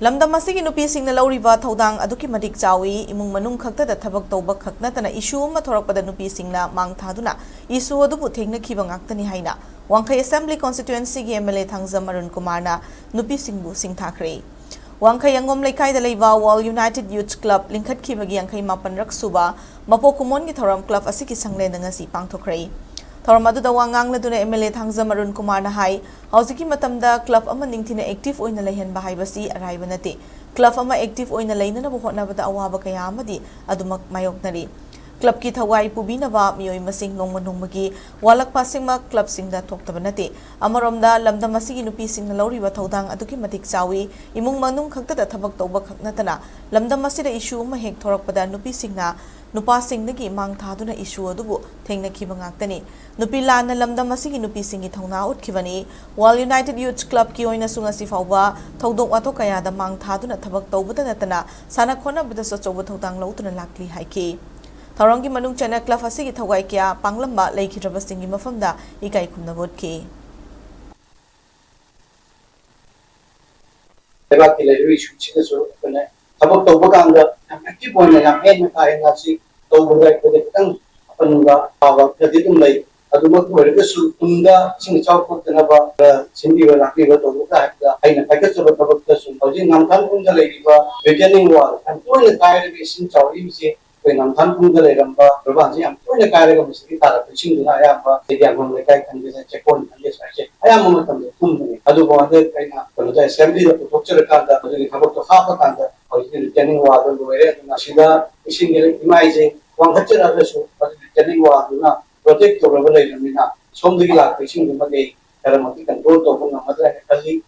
lamdam asigi nupi singna lauriba thodang aduki madik chawi imung manung khakta da thabak tawba khakna tana issue ma thorakpada nupi singna Maang Thaduna issue adubu Thengnakhiba Ngaktani haina Wangkai Assembly Constituency gi MLA Thangjam Arunkumar na nupi singbu singthakre Wangkai angom laikai da leiba World United Youth Club lingkhat khibagi angkai mapan raksuba mapo kumon gi thoram club asiki sangle ngasi pangthokre Thoram adu da wangang laduna MLA Thangjam Arunkumar na hai hausiki matamda club ama ningthina active oina lehen bahai basi araiba nate club ama active oina leina na hotna bada awaba kaya amadi adumak mayoknari club ki thawai pubinaba miyoi masing nongmagi walak pasingma club singda thoktaba nate amaromda lamdam asigi nupi singna lauriba thodang aduki matik chawi imung manung khakta da thabak tawba khaknatana lamdam asida issue ma hek thorakpada nupi singna Nupa Singnagi Maang Thaduna issue adubu Thengnakhiba Ngaktani nupi lana lamdam asigi nupi singi thongna utkibani World United Youth Club ki oina sungasi fawba thodok wato kaya da Maang Thaduna thabak tawbada natana sana khona bada so chobo thodang lautuna lakli haiki Thorangi manung chana club asigi thawai kya panglamba leikhiraba singi mafamda ikai khumna bodki Eba ki leru issue chine so kone Sabab tawba kanda active oina yang hen kaya ngasi tawba ga kode tang apanunga awa kadi tum lai aduma ko rega su tunda sing chaw ko tanaba sindi wa rakli ba tawba ka hakda aina paika choba tabak ta sun hoji namthan kun ja lei ba beginning wal and oina kaya rega sing chaw im se ko namthan kun ja lei ramba roba ji am oina kaya rega misi tara sing duna ya ba de yang mon kai kan je check on kan je sa che aya mo tam tum ne adu ba de kai na ko ja assembly da pochere ka da hoji khabak to ha pa ka da returning water loire na sida isingel imaije wanghatchara rasu returning water na protect to level ina somdigi la ising ma dei karamati control to na madra kali